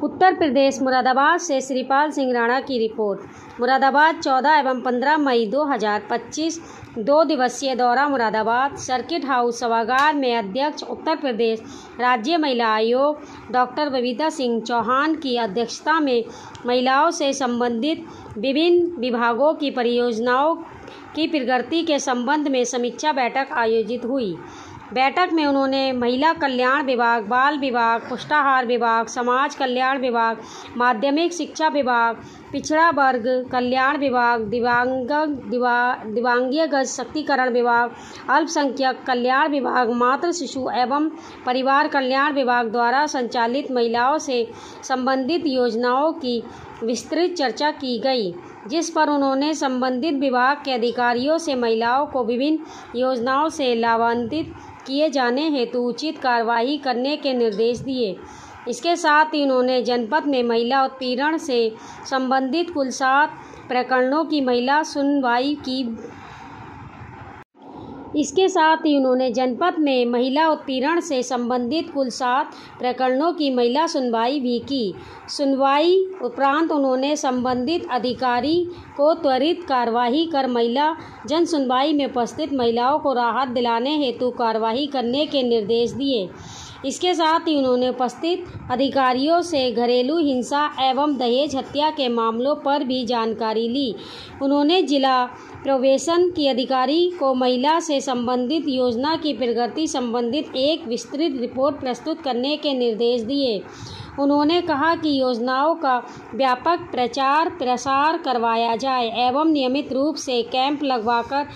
उत्तर प्रदेश मुरादाबाद से श्रीपाल सिंह राणा की रिपोर्ट। मुरादाबाद 14 एवं 15 मई 2025 2 दिवसीय दौरा। मुरादाबाद सर्किट हाउस सभागार में अध्यक्ष उत्तर प्रदेश राज्य महिला आयोग डॉक्टर बबीता सिंह चौहान की अध्यक्षता में महिलाओं से संबंधित विभिन्न विभागों की परियोजनाओं की प्रगति के संबंध में समीक्षा बैठक आयोजित हुई। बैठक में उन्होंने महिला कल्याण विभाग, बाल विभाग, पुष्टाहार विभाग, समाज कल्याण विभाग, माध्यमिक शिक्षा विभाग, पिछड़ा वर्ग कल्याण विभाग, दिव्यांगीय सशक्तिकरण विभाग, अल्पसंख्यक कल्याण विभाग, मातृ शिशु एवं परिवार कल्याण विभाग द्वारा संचालित महिलाओं से संबंधित योजनाओं की विस्तृत चर्चा की गई, जिस पर उन्होंने संबंधित विभाग के अधिकारियों से महिलाओं को विभिन्न योजनाओं से लाभान्वित किए जाने हेतु उचित कार्रवाई करने के निर्देश दिए। इसके साथ ही उन्होंने जनपद में महिला उत्पीड़न से संबंधित कुल 7 प्रकरणों की महिला सुनवाई की। इसके साथ ही उन्होंने जनपद में महिला उत्पीड़न से संबंधित कुल 7 प्रकरणों की महिला सुनवाई भी की। सुनवाई उपरांत उन्होंने संबंधित अधिकारी को त्वरित कार्यवाही कर महिला जन सुनवाई में उपस्थित महिलाओं को राहत दिलाने हेतु कार्यवाही करने के निर्देश दिए। इसके साथ ही उन्होंने उपस्थित अधिकारियों से घरेलू हिंसा एवं दहेज हत्या के मामलों पर भी जानकारी ली। उन्होंने जिला प्रोबेशन की अधिकारी को महिला से संबंधित योजना की प्रगति संबंधित एक विस्तृत रिपोर्ट प्रस्तुत करने के निर्देश दिए। उन्होंने कहा कि योजनाओं का व्यापक प्रचार प्रसार करवाया जाए एवं नियमित रूप से कैंप लगवाकर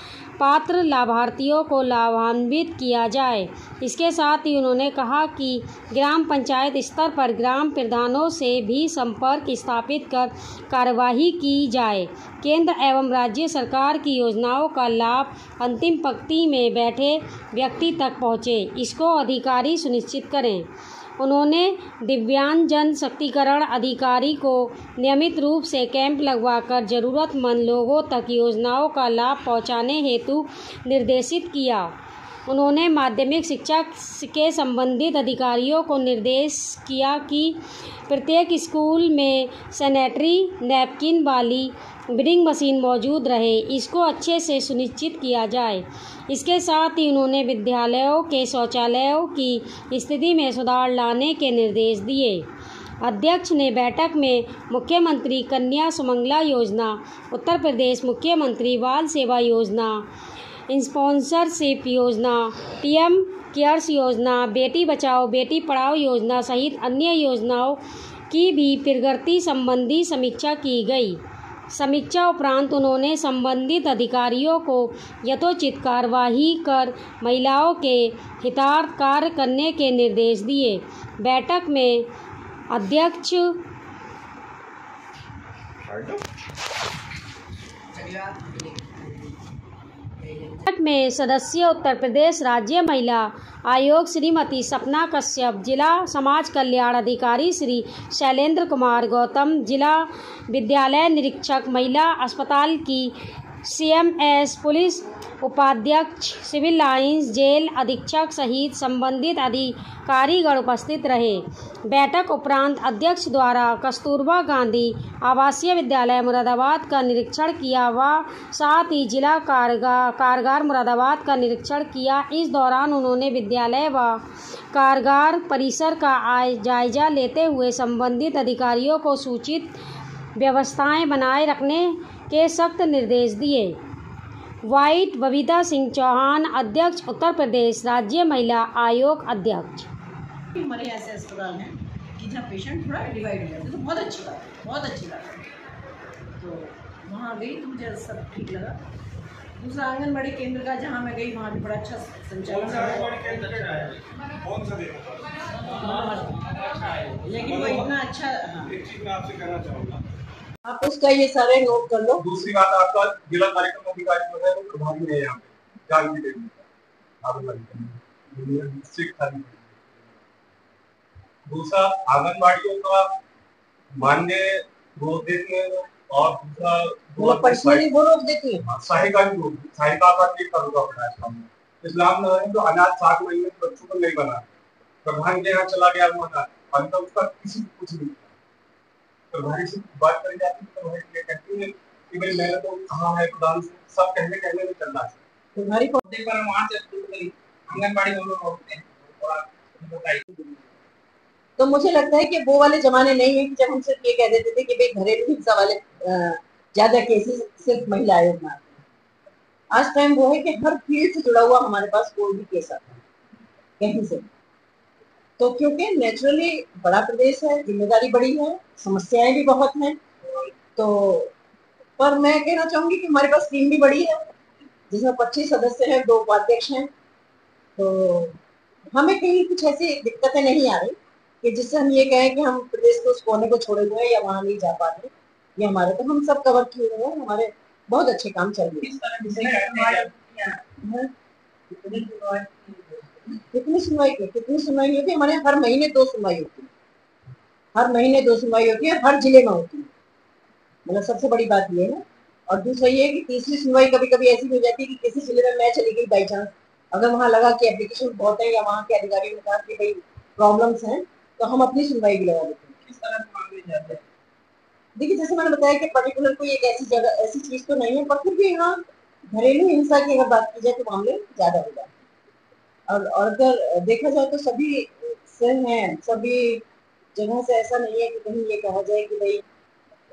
पात्र लाभार्थियों को लाभान्वित किया जाए। इसके साथ ही उन्होंने कहा कि ग्राम पंचायत स्तर पर ग्राम प्रधानों से भी संपर्क स्थापित कर कार्यवाही की जाए। केंद्र एवं राज्य सरकार की योजनाओं का लाभ अंतिम पंक्ति में बैठे व्यक्ति तक पहुँचे, इसको अधिकारी सुनिश्चित करें। उन्होंने दिव्यांगजन सशक्तिकरण अधिकारी को नियमित रूप से कैंप लगवाकर जरूरतमंद लोगों तक योजनाओं का लाभ पहुंचाने हेतु निर्देशित किया। उन्होंने माध्यमिक शिक्षा के संबंधित अधिकारियों को निर्देश किया कि प्रत्येक स्कूल में सैनिटरी नैपकिन वाली वेंडिंग मशीन मौजूद रहे, इसको अच्छे से सुनिश्चित किया जाए। इसके साथ ही उन्होंने विद्यालयों के शौचालयों की स्थिति में सुधार लाने के निर्देश दिए। अध्यक्ष ने बैठक में मुख्यमंत्री कन्या सुमंगला योजना, उत्तर प्रदेश मुख्यमंत्री बाल सेवा योजना, स्पॉन्सरशिप योजना, पीएम केयर्स योजना, बेटी बचाओ बेटी पढ़ाओ योजना सहित अन्य योजनाओं की भी प्रगति संबंधी समीक्षा की गई। समीक्षा उपरांत उन्होंने संबंधित अधिकारियों को यथोचित कार्यवाही कर महिलाओं के हितार्थ कार्य करने के निर्देश दिए। बैठक में अध्यक्ष में सदस्य उत्तर प्रदेश राज्य महिला आयोग श्रीमती सपना कश्यप, जिला समाज कल्याण अधिकारी श्री शैलेंद्र कुमार गौतम, जिला विद्यालय निरीक्षक महिला अस्पताल की CMS, पुलिस उपाध्यक्ष, सिविल लाइंस जेल अधीक्षक सहित संबंधित अधिकारीगण उपस्थित रहे। बैठक उपरांत अध्यक्ष द्वारा कस्तूरबा गांधी आवासीय विद्यालय मुरादाबाद का निरीक्षण किया व साथ ही जिला कारागार मुरादाबाद का निरीक्षण किया। इस दौरान उन्होंने विद्यालय व कारागार परिसर का जायजा लेते हुए संबंधित अधिकारियों को सूचित व्यवस्थाएं बनाए रखने के सख्त निर्देश दिए। वाइट बबीता सिंह चौहान, अध्यक्ष उत्तर प्रदेश राज्य महिला आयोग अध्यक्ष। हमारे ऐसे अस्पताल हैं कि जहाँ पेशेंट थोड़ा डिवाइड हो जाते हैं, तो बहुत अच्छी बात है, बहुत अच्छी बात है। तो वहाँ गई तो मुझे सब ठीक लगा। दूसरा आंगनबाड़ी केंद्र का जहाँ मैं गई वहाँ भी बड़ा अच्छा संचालन है, लेकिन वो इतना अच्छा। हाँ, एक चीज मैं आपसे कहना चाहूँगा, आप उसका ये सारे नोट कर लो। दूसरी बात, आपका जिला कार्यक्रम अधिकारी जो है वो प्रभावी है यहाँ पे जागरूक देने का। दूसरा आंगनबाड़ियों का मान्य रोक देती है और दूसरा पर्सनली वो रोक देती है। सहायिका भी रोक, सहायिका का भी करूँगा अपना इस्लाम में है तो अनाज 7 महीने बच्चों को नहीं बना, प्रधान के यहाँ चला गया वो अनाज, अंत उसका किसी को कुछ नहीं। प्रभारी से बात करी जाती है, प्रभारी ये कहती है कि भाई मैंने तो कहा है प्रधान से, सब कहने में चल रहा है। प्रभारी को एक बार वहाँ से आंगनबाड़ी में लोग होते हैं, थोड़ा बताइए। तो मुझे लगता है कि वो वाले जमाने नहीं है कि जब हम सिर्फ ये कह देते थे कि भाई घरेलू हिंसा वाले ज्यादा केसेस सिर्फ महिला आयोग में आते हैं। आज टाइम वो है कि हर फील्ड से जुड़ा हुआ हमारे पास कोई भी केस आता है कहीं से। तो क्योंकि नेचुरली बड़ा प्रदेश है, जिम्मेदारी बड़ी है, समस्याएं भी बहुत हैं, तो पर मैं कहना चाहूंगी कि हमारे पास टीम भी बड़ी है जिसमें 25 सदस्य हैं, 2 उपाध्यक्ष हैं। तो हमें कहीं कुछ ऐसी दिक्कतें नहीं आ रही कि जिससे हम ये कहें कि हम प्रदेश के उस कोने को छोड़े हुए हैं या वहां नहीं जा पा रहे। ये हमारे तो हम सब कवर किए हुए हैं, हमारे बहुत अच्छे काम चल रहे हैं। कितनी सुनवाई होती है? हमारे हर महीने 2 सुनवाई होती है, हर महीने 2 सुनवाई होती है, हर जिले में होती है। मतलब सबसे बड़ी बात ये है। और दूसरा ये है कि तीसरी सुनवाई कभी कभी ऐसी हो जाती है कि किसी जिले में मैं चली गई बाई चांस, अगर वहां लगा कि एप्लीकेशन बहुत है या वहां के अधिकारियों ने कहा कि भाई प्रॉब्लम्स हैं, तो हम अपनी सुनवाई भी लगा देते हैं। किस तरह से मामले जाते हैं? देखिए, जैसे मैंने बताया कि पर्टिकुलर कोई एक ऐसी जगह, ऐसी चीज तो नहीं है, पर फिर भी यहाँ घरेलू हिंसा की अगर बात की जाए तो मामले ज्यादा हो जाते हैं। और अगर देखा जाए तो सभी से हैं, सभी जगह से ऐसा नहीं है कि कहीं ये कहा जाए कि भाई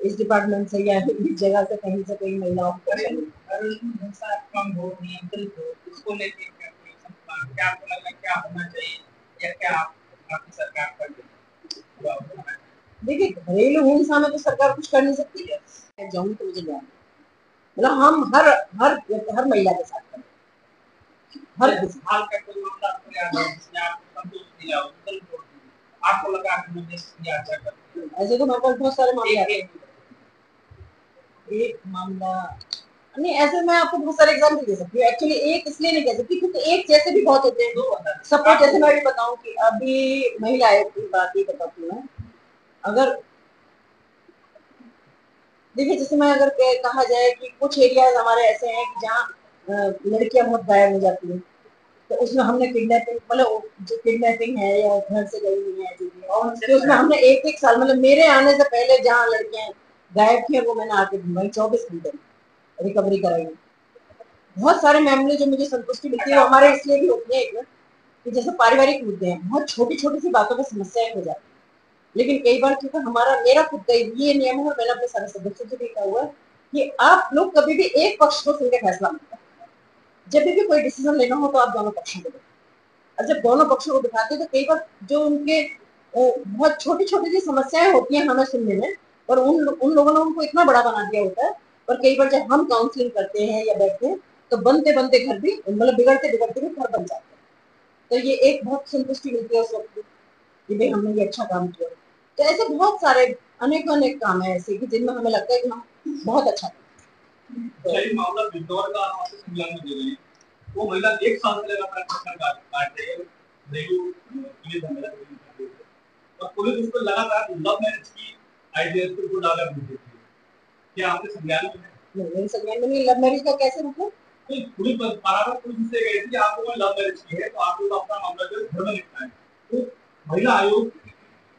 इस डिपार्टमेंट से या इस जगह से कहीं महिलाओं को हिंसा कम हो, नियंत्रित हो, इसको लेके क्या आपको लग रहा है क्या होना चाहिए या क्या आपकी सरकार कर रही है? देखिए, घरेलू हिंसा में तो सरकार कुछ कर नहीं सकती है, जाऊंगी तो मुझे जाना, मतलब हम हर हर हर महिला के साथ करें, हर किसी हाल का कोई मामला आपको याद है जिसमें आपको संतोष दिया हो, आपको लगा कि मुझे किया अच्छा कर, ऐसे तो मेरे पास बहुत सारे मामले आते हैं। एक मामला नहीं, ऐसे मैं आपको बहुत सारे एग्जाम्पल दे सकती हूँ। एक्चुअली एक इसलिए नहीं कह सकती क्योंकि एक जैसे भी बहुत होते हैं। सपोज जैसे मैं भी बताऊं कि अभी महिला आयोग की बात ही बताती हूँ। अगर देखिए, जैसे मैं अगर कहा जाए कि कुछ एरियाज हमारे ऐसे हैं कि जहाँ लड़कियां बहुत गायब हो जाती हैं, तो उसमें हमने किडनैपिंग, मतलब जो किडनैपिंग है या घर से गई हुई है जो भी, और उसमें हमने एक साल, मतलब मेरे आने से पहले जहाँ लड़कियां गायब थी वो मैंने आके ढूंढाई, 24 घंटे रिकवरी कराई। बहुत सारे मामले जो मुझे संतुष्टि मिलती है वो हमारे इसलिए भी होती है कि जैसे पारिवारिक मुद्दे हैं, बहुत छोटी छोटी सी बातों पर समस्याएं हो जाती है, लेकिन कई बार क्योंकि मेरा खुद का ये नियम है, मैंने अपने सारे सदस्यों से भी कहा हुआ है कि आप लोग कभी भी एक पक्ष को सुन के फैसला मत करें। जब भी कोई डिसीजन लेना हो तो आप दोनों पक्षों को देखो, और जब दोनों पक्षों को दिखाते हैं तो कई बार जो उनके बहुत छोटी छोटी सी समस्याएं होती हैं हमें सुनने में, और उन लोगों ने उनको इतना बड़ा बना दिया होता है। और कई बार जब हम काउंसलिंग करते हैं या बैठते हैं तो बनते बनते घर भी, मतलब बिगड़ते बिगड़ते भी घर बन जाते हैं। तो ये एक बहुत संतुष्टि मिलती है उस वक्त कि भाई हमने ये अच्छा काम किया। तो ऐसे बहुत सारे अनेक काम है ऐसे कि जिनमें हमें लगता है कि हम बहुत अच्छा करें। तो मामला बिजनौर का आप संज्ञान में दे रहे हैं, वो महिला 1 साल से लगातार प्रश्न काट रही है, पुलिस और पुलिस उसको लगातार लव मैरिज की आइडिया को डाला देती है। क्या आपके संज्ञान में है? नहीं, मेरे संज्ञान में नहीं। लव मैरिज का कैसे मतलब? नहीं, पुलिस बराबर पुलिस से गई थी कि आप लोगों ने लव मैरिज की है तो आप लोग अपना मामला जो घर में निपटाएं। तो महिला आयोग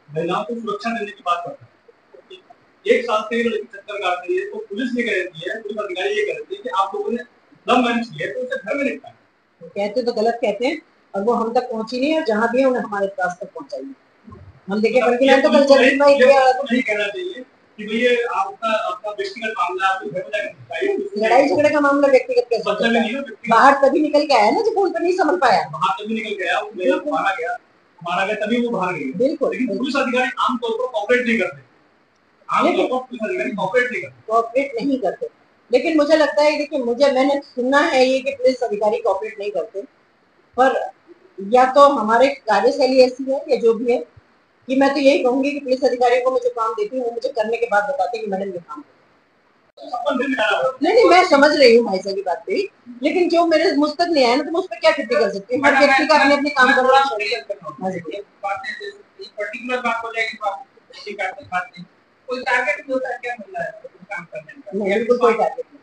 महिलाओं को सुरक्षा देने की बात करता है। 1 साल से लड़की चक्कर काट रही है तो पुलिस ये कहती है, पुलिस अधिकारी ये कहते हैं कि आप लोगों ने लव मैरिज की है तो उसे घर में निपटाएं। तो कहते तो गलत कहते हैं, और वो हम तक पहुंची नहीं है, जहां भी है उन्हें हमारे पास तक पहुंचाई। हम देखिए तो कल जल्दी में नहीं कहना चाहिए कि भैया आपका व्यक्तिगत मामला, आपको घर में जाकर लड़ाई झगड़े का मामला व्यक्तिगत कैसे होता है? बाहर तभी निकल के आया ना जब उन पर नहीं समझ पाया, बाहर तभी निकल गया, वो मारा गया तभी वो बाहर गई। बिल्कुल, लेकिन पुलिस अधिकारी आमतौर पर कोऑपरेट नहीं करते, आमतौर पर पुलिस अधिकारी कोऑपरेट नहीं करते। लेकिन मुझे लगता है, देखिए मैंने सुना है ये कि पुलिस अधिकारी कोऑपरेट नहीं करते, पर या तो हमारे कार्यशैली ऐसी है या जो भी है, कि मैं तो यही कहूंगी कि पुलिस अधिकारियों को मैं जो काम देती हूँ वो मुझे करने के बाद बताते हैं कि मैडम ये काम नहीं, मैं समझ रही हूँ भाई साहब की बात भी, लेकिन जो मेरे मुझ तक नहीं आया ना तो मैं उस पर क्या टिप्पणी कर सकती हूँ? हर व्यक्ति का अपने काम करना कोई टारगेट नहीं होता, क्या मिल रहा है काम करने का? नहीं, बिल्कुल कोई टारगेट नहीं।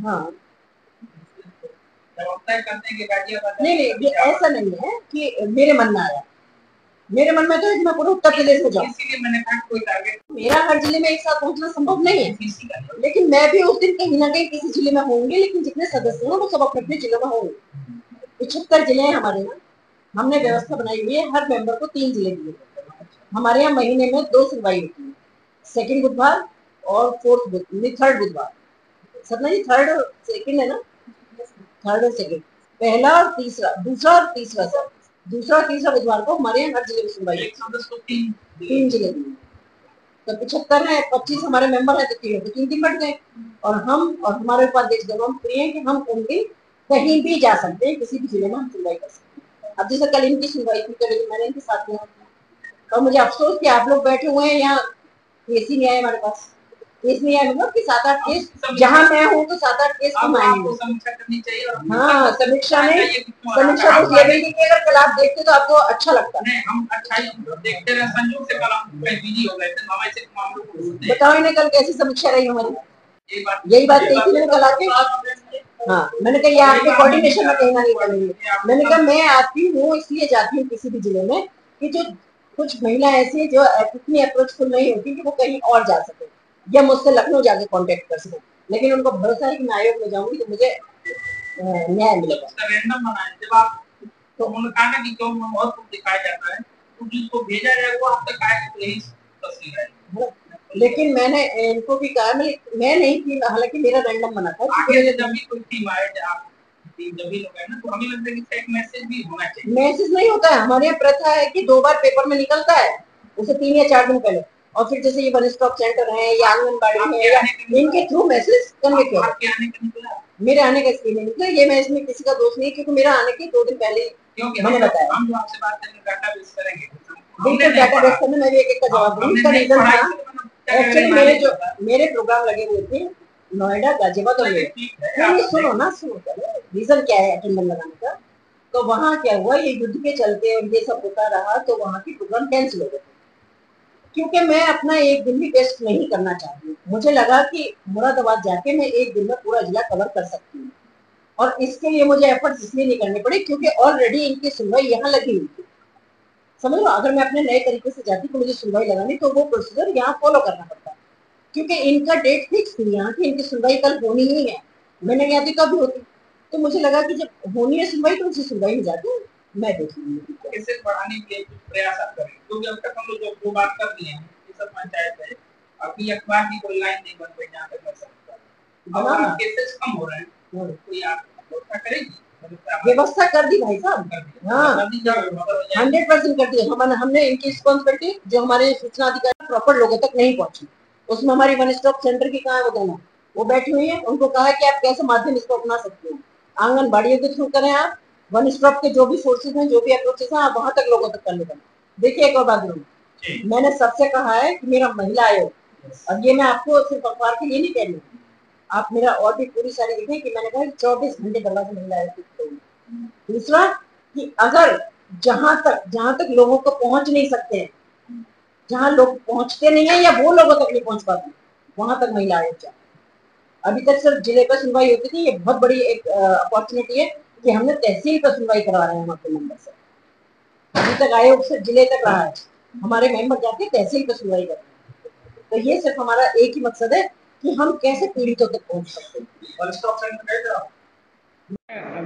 हाँ, नहीं, ये ऐसा नहीं है कि मेरे मन में आया, मेरे मन में तो है कि मैं पूरे उत्तर प्रदेश में जाऊँ, इसीलिए मैंने कहा कोई टारगेट मेरा हर जिले में एक साथ पहुंचना संभव नहीं है, लेकिन मैं भी उस दिन कहीं ना कहीं किसी जिले में होंगे, लेकिन जितने सदस्य हैं वो सब अपने अपने जिलों में होंगे। 75 जिले हैं हमारे यहाँ, हमने व्यवस्था बनाई हुई है, हर मेंबर को 3 जिले दिए। हमारे यहाँ महीने में 2 सुनवाई होती है, सेकंड बुधवार और थर्ड बुधवार। सपना जी थर्ड सेकंड है ना, थर्ड और सेकंड, पहला और तीसरा, दूसरा और तीसरा सर, दूसरा और तीसरा बुधवार को हमारे यहाँ हर जिले में सुनवाई, 3 जिले में। तो 75 है, 25 हमारे मेंबर है, तो 3 बढ़ गए, और हम और हमारे उपाध्यक्ष दोनों प्रिय हैं कि हम उनकी कहीं भी जा सकते हैं, किसी भी जिले में हम सुनवाई कर सकते हैं। अब जैसे कल इनकी सुनवाई थी, कल मैंने इनके साथ में, और मुझे अफसोस कि आप लोग बैठे हुए हैं यहाँ, केस ही नहीं आए हमारे पास, केस नहीं आए, मतलब कि 7-8 केस, जहाँ मैं हूँ तो 7-8 केस हम आएंगे। समीक्षा करनी चाहिए। हाँ, समीक्षा नहीं, समीक्षा तो ये भी नहीं कि अगर कल आप देखते तो आपको अच्छा लगता। नहीं, हम अच्छा ही देखते रहे, संयोग से कल हम बिजी हो गए थे, हमारे से मामलों को ढूंढते हैं। बताओ इन्हें कल कैसी समीक्षा रही हमारी, यही बात कही थी मैंने कल आके। हाँ, मैंने कहा ये आपके कोऑर्डिनेशन में कहीं ना नहीं करेंगे। मैंने कहा मैं आती हूँ इसलिए जाती हूँ किसी भी जिले में कि जो कुछ महिला ऐसी है जो इतनी अप्रोचफुल नहीं होती कि वो कहीं और जा सके या मुझसे लखनऊ जाके कांटेक्ट कर सके, लेकिन उनको भरोसा है कि मैं आयोग में जाऊंगी तो मुझे न्याय मिलेगा। जब आप तो उन्होंने कहा ना कि क्यों बहुत कुछ दिखाया जाता है, तो जिसको भेजा जाए वो आप तक आए तो यही तस्वीर है। लेकिन मैंने इनको भी कहा, मैं नहीं थी, हालांकि मेरा रैंडम बना था। जब भी कोई टीम आए आप जब भी लोग है ना, तो हमें लगता है कि एक मैसेज भी होना चाहिए। मैसेज नहीं होता है, हमारे यहाँ प्रथा है कि 2 बार पेपर में निकलता है, उसे 3 या 4 दिन पहले, और फिर जैसे ये वन स्टॉप सेंटर है या आंगनबाड़ी है या इनके थ्रू मैसेज करने के मेरे आने का इसलिए नहीं निकला। ये मैं इसमें किसी का दोष नहीं, क्योंकि मेरा आने के 2 दिन पहले मैंने बताया। हम जो आपसे बात करेंगे डाटा बेस करेंगे, बिल्कुल डाटा बेस करने में भी एक का जवाब दूंगी। इसका रीजन था एक्चुअली मेरे प्रोग्राम लगे हुए थे नोएडा, गाजियाबाद और ये सुनो ना, सुनो रीजन क्या है अटेंडेंस लगाने का। तो वहाँ क्या हुआ, ये युद्ध के चलते और ये सब होता रहा, तो वहाँ की प्रोग्राम कैंसिल हो गए, क्योंकि मैं अपना एक दिन भी वेस्ट नहीं करना चाहती हूँ। मुझे लगा कि मुरादाबाद जाके मैं एक दिन में पूरा जिला कवर कर सकती हूँ, और इसके लिए मुझे एफर्ट्स इसलिए नहीं करने पड़े क्योंकि ऑलरेडी इनकी सुनवाई यहाँ लगी हुई थी। समझ लो, अगर मैं अपने नए तरीके से जाती तो मुझे सुनवाई लगानी, तो वो प्रोसीजर यहाँ फॉलो करना पड़ता, क्योंकि इनका डेट फिक्स थी यहाँ की, इनकी सुनवाई कल होनी ही है। मैंने कहती कब होती, तो मुझे लगा कि जब होनी है सुनवाई तो उसी सुनवाई में जाती मैं देख लूंगी कैसे बढ़ाने के लिए प्रयास आप करें, क्योंकि अब तक हम लोग जो बात कर दिए हैं ये सब पंचायत है, अभी अखबार की कोई लाइन नहीं बन पाई जहाँ तक मैं समझता हूँ, केसेस कम हो रहे हैं, कोई आप व्यवस्था करेगी? व्यवस्था कर दी भाई साहब, हाँ 100% कर दी। हमने इनकी रिस्पॉन्सिबिलिटी जो हमारे सूचना अधिकारी प्रॉपर लोगों तक नहीं पहुंची, उसमें हमारी वन स्टॉप सेंटर की कहाँ है, वो दोनों वो बैठी हुई है, उनको कहा कि आप कैसे माध्यम इसको अपना सकते हो, आंगनबाड़ियों के थ्रू करें, आप वन स्टॉप के जो भी सोर्सेज हैं, जो भी अप्रोचेस हैं, आप वहां तक लोगों तक करने का। देखिए एक और बात बोलूँ, मैंने सबसे कहा है कि मेरा महिला आयोग, अब ये मैं आपको सिर्फ अखबार के लिए नहीं कह रही, आप मेरा और भी पूरी सारी देखें कि मैंने कहा 24 घंटे दरवाजे महिला आयोग। दूसरा कि अगर जहां तक लोगों को पहुंच नहीं सकते हैं, जहां लोग पहुंचते नहीं है या वो लोगों तक नहीं पहुंच पाते, वहां तक महिला आयोग जाए। अभी तक सिर्फ जिले पर सुनवाई होती थी, ये बहुत बड़ी एक अपॉर्चुनिटी है कि हमने तहसील पर सुनवाई करवा रहे हैं हम अपने मेंबर से। अभी तक आयोग सिर्फ जिले तक रहा है, हमारे मेंबर जाके तहसील पर सुनवाई कर रहे हैं। तो ये सिर्फ हमारा एक ही मकसद है कि हम कैसे पीड़ितों तक पहुंच सकते हैं।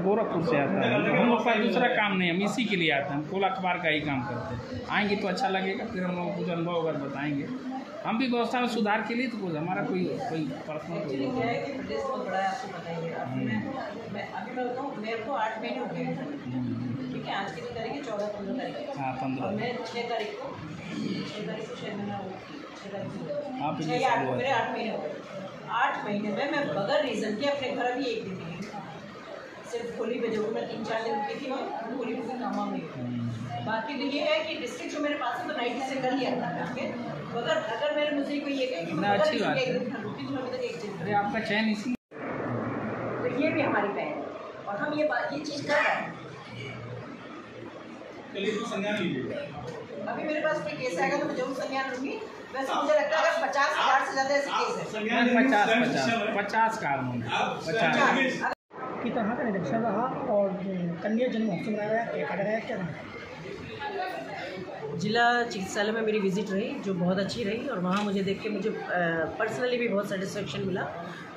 गोरखपुर से आता है, हम लोग का दूसरा काम नहीं, हम इसी के लिए आते हैं, हम कुल अखबार का ही काम करते हैं। आएंगे तो अच्छा लगेगा, फिर हम लोग कुछ अनुभव अगर बताएंगे, हम भी व्यवस्था में सुधार के लिए, तो कुछ हमारा कोई पर्सनल प्रदेश बहुत बड़ा है, आपको बताइए। मैं अभी मैं बताऊँ, मेरे को 8 महीने हो गए, ठीक है, आज की तारीख है 14-15 तारीख, हाँ 15, मैं 6 तारीख को शायद मैंने 6 तारीख को मेरे 8 महीने हो गए। 8 महीने में मैं बगैर रीज़न के अपने घर अभी एक दिन नहीं, सिर्फ होली पे जरूर मैं 3-4 दिन रुकी थी, और होली पे भी काम नहीं। बाकी तो ये है कि डिस्ट्रिक्ट जो मेरे पास है तो नाइट से कर लिया था आके, अगर मेरे मुझे कोई ये कहे कि अच्छी बात है, अरे आपका चयन इसी, तो ये भी हमारी पहल है, और हम ये चीज़ कर रहे हैं। अभी मेरे पास कोई केस आएगा तो मैं जरूर संज्ञान लूँगी। वैसे मुझे लगता है अगर 50,000 से ज़्यादा ऐसे केस है, 50 कानून 50 की तरह का निरीक्षण रहा और कन्या जन्म महोत्सव मनाया गया, क्या रहा, क्या जिला चिकित्सालय में मेरी विज़िट रही जो बहुत अच्छी रही, और वहाँ मुझे देख के मुझे पर्सनली भी बहुत सेटिस्फेक्शन मिला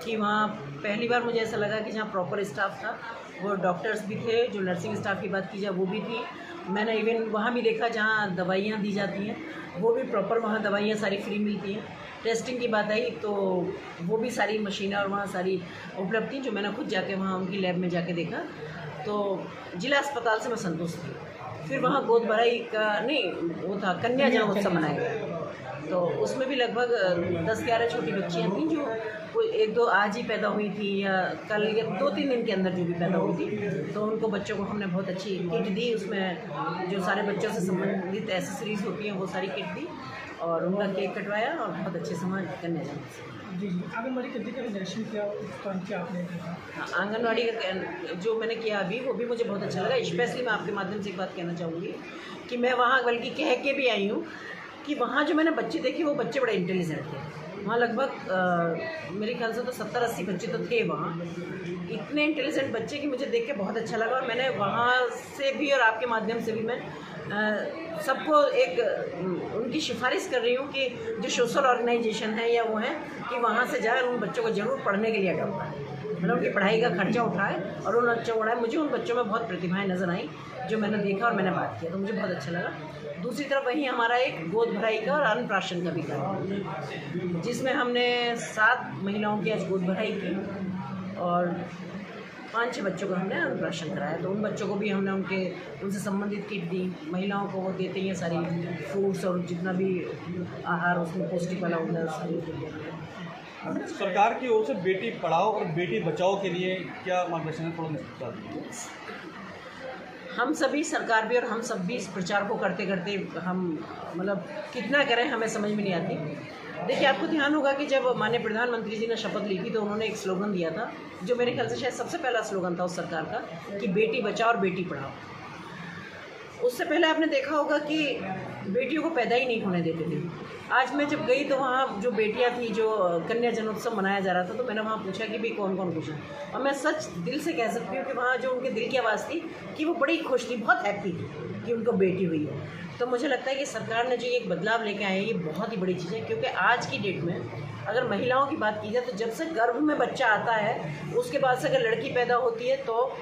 कि वहाँ पहली बार मुझे ऐसा लगा कि जहाँ प्रॉपर स्टाफ था, वो डॉक्टर्स भी थे, जो नर्सिंग स्टाफ की बात की जाए वो भी थी। मैंने इवन वहाँ भी देखा जहाँ दवाइयाँ दी जाती हैं वो भी प्रॉपर, वहाँ दवाइयाँ सारी फ्री मिलती हैं। टेस्टिंग की बात आई तो वो भी सारी मशीनें और वहाँ सारी उपलब्ध थी, जो मैंने खुद जाके वहाँ उनकी लैब में जाके देखा, तो जिला अस्पताल से मैं संतुष्ट थी। फिर वहाँ गोद भराई का नहीं, वो था कन्या जन्मोत्सव मनाया गया, तो उसमें भी लगभग 10-11 छोटी बच्चियाँ थीं जो कोई 1-2 आज ही पैदा हुई थी या कल या 2-3 दिन के अंदर जो भी पैदा हुई थी, तो उनको बच्चों को हमने बहुत अच्छी किट दी। उसमें जो सारे बच्चों से संबंधित एसेसरीज होती हैं वो सारी किट दी और उनका केक कटवाया और बहुत अच्छे समाज कन्या जन्मोत्सव। जी आंगनबाड़ी केंद्र का निरीक्षण किया, उस टाइम क्या आपने देखा? आंगनबाड़ी का जो मैंने किया अभी वो भी मुझे बहुत अच्छा लगा। स्पेशली मैं आपके माध्यम से एक बात कहना चाहूँगी कि मैं वहाँ बल्कि कह के भी आई हूँ कि वहाँ जो मैंने बच्चे देखे वो बच्चे बड़े इंटेलिजेंट थे। वहाँ लगभग मेरे ख्याल से तो 70-80 बच्चे तो थे वहाँ, इतने इंटेलिजेंट बच्चे कि मुझे देख के बहुत अच्छा लगा। और मैंने वहाँ से भी और आपके माध्यम से भी मैं सबको एक उनकी सिफारिश कर रही हूँ कि जो सोशल ऑर्गेनाइजेशन है या वो है कि वहाँ से जाए, उन बच्चों को ज़रूर पढ़ने के लिए आगे बढ़ाए, मतलब उनकी पढ़ाई का खर्चा उठाए और उन बच्चों को उठाए। मुझे उन बच्चों में बहुत प्रतिभाएं नज़र आई जो मैंने देखा और मैंने बात किया, तो मुझे बहुत अच्छा लगा। दूसरी तरफ वहीं हमारा एक गोद भराई का और अन्नप्राशन का भी कार्यक्रम, जिसमें हमने 7 महिलाओं की आज गोद भराई की और 5-6 बच्चों को हमने अन्नप्राशन कराया। तो उन बच्चों को भी हमने उनसे संबंधित किट दी। महिलाओं को वो देते हैं सारी फ्रूट्स और जितना भी आहार उसमें पौष्टिक वाला होता है सारी। सरकार की ओर से बेटी पढ़ाओ और बेटी बचाओ के लिए क्या मार्गदर्शन है, थोड़ा निश्चित? हम सभी, सरकार भी और हम सब भी इस प्रचार को करते करते हम मतलब कितना करें हमें समझ में नहीं आती। देखिए, आपको ध्यान होगा कि जब माननीय प्रधानमंत्री जी ने शपथ ली थी तो उन्होंने एक स्लोगन दिया था जो मेरे ख्याल से शायद सबसे पहला स्लोगन था उस सरकार का, कि बेटी बचाओ और बेटी पढ़ाओ। उससे पहले आपने देखा होगा कि बेटियों को पैदा ही नहीं होने देते थे। आज मैं जब गई तो वहाँ जो बेटियाँ थी, जो कन्या जन्मोत्सव मनाया जा रहा था, तो मैंने वहाँ पूछा कि भाई कौन कौन खुश है, और मैं सच दिल से कह सकती हूँ कि वहाँ जो उनके दिल की आवाज़ थी कि वो बड़ी खुश थी, बहुत हैप्पी थी कि उनको बेटी हुई है। तो मुझे लगता है कि सरकार ने जो एक बदलाव लेके आए ये बहुत ही बड़ी चीज़ है, क्योंकि आज की डेट में अगर महिलाओं की बात की जाए तो जब से गर्भ में बच्चा आता है उसके बाद से अगर लड़की पैदा होती है तो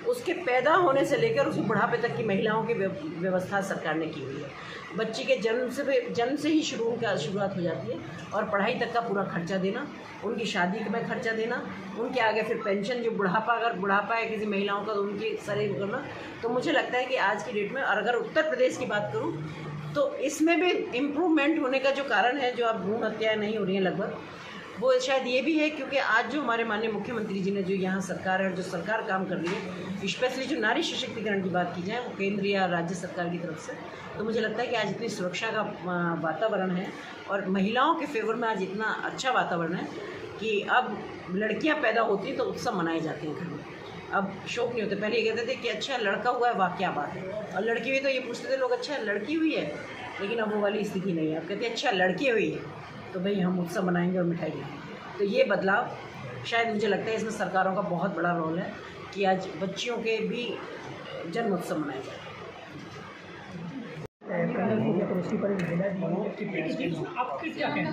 उसके पैदा होने से लेकर उसके बुढ़ापे तक की महिलाओं की व्यवस्था सरकार ने की हुई है। बच्ची के जन्म से ही शुरुआत हो जाती है और पढ़ाई तक का पूरा खर्चा देना, उनकी शादी में खर्चा देना, उनके आगे फिर पेंशन, जो अगर बुढ़ापा है किसी महिलाओं का तो उनकी सारी करना। तो मुझे लगता है कि आज की डेट में, और अगर उत्तर प्रदेश की बात करूं तो इसमें भी इम्प्रूवमेंट होने का जो कारण है, जो अब भ्रूण हत्याएँ नहीं हो रही हैं लगभग, वो शायद ये भी है क्योंकि आज जो हमारे माननीय मुख्यमंत्री जी ने जो यहाँ सरकार है और जो सरकार काम कर रही है, स्पेशली जो नारी सशक्तिकरण की बात की जाए वो केंद्र या राज्य सरकार की तरफ से, तो मुझे लगता है कि आज इतनी सुरक्षा का वातावरण है और महिलाओं के फेवर में आज इतना अच्छा वातावरण है कि अब लड़कियाँ पैदा होती हैं तो उत्सव मनाए जाते हैं घर में। अब शौक नहीं होते। पहले ये कहते थे कि अच्छा लड़का हुआ है, वाह क्या बात है, और लड़की हुई तो ये पूछते थे लोग अच्छा लड़की हुई है, लेकिन अब वो वाली स्थिति नहीं है। अब कहते हैं अच्छा लड़की हुई है तो भाई हम उत्सव मनाएंगे और मिठाई देंगे। तो ये बदलाव शायद मुझे लगता है इसमें सरकारों का बहुत बड़ा रोल है कि आज बच्चियों के भी जन्म उत्सव मनाए जाए। आपके क्या कहना?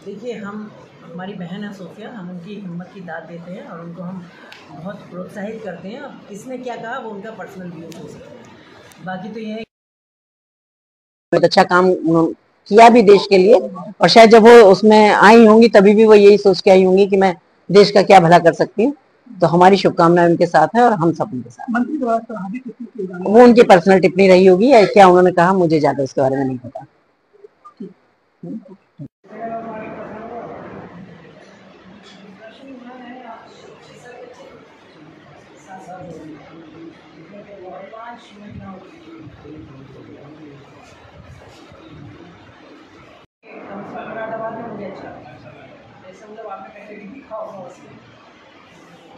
देखिए, हमारी बहन है सोफिया, हम उनकी हिम्मत की दाद देते हैं और उनको हम बहुत प्रोत्साहित करते हैं। अब किसने क्या कहा वो उनका पर्सनल व्यूज हो सकता है, बाकी तो यह है बहुत अच्छा काम किया भी देश के लिए, और शायद जब वो उसमें आई होंगी तभी भी वो यही सोच के आई होंगी कि मैं देश का क्या भला कर सकती हूँ। तो हमारी शुभकामनाएं उनके साथ है और हम सब उनके साथ। मंत्री द्वारा वो उनकी पर्सनल टिप्पणी रही होगी या क्या उन्होंने कहा, मुझे ज्यादा उसके बारे में नहीं पता।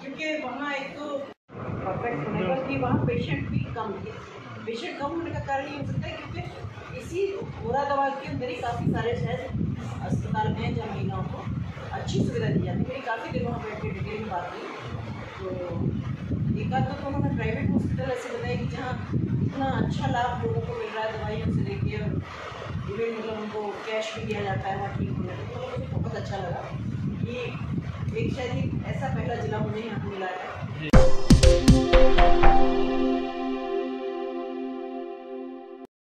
क्योंकि वहाँ एक तो परफेक्ट होने पर कि वहाँ पेशेंट भी कम थे। पेशेंट कम होने का कारण ये हो सकता है क्योंकि इसी मुरादाबाद के अंदर ही काफ़ी सारे शायद अस्पताल हैं जहाँ महिलाओं को अच्छी सुविधा दी जाती है। मेरी काफ़ी देर वहाँ बैठ के डिटेल में बात हुई तो एक आध तो उन्होंने प्राइवेट हॉस्पिटल ऐसे बताया कि जहाँ इतना अच्छा लाभ लोगों को मिल रहा है दवाइयों से लेके, और इवन मतलब उनको कैश भी दिया जाता है वहाँ ठीक होने में, तो मुझे बहुत अच्छा लगा। ये एक शायद एक ऐसा पहला जिला मुझे यहाँ मिला है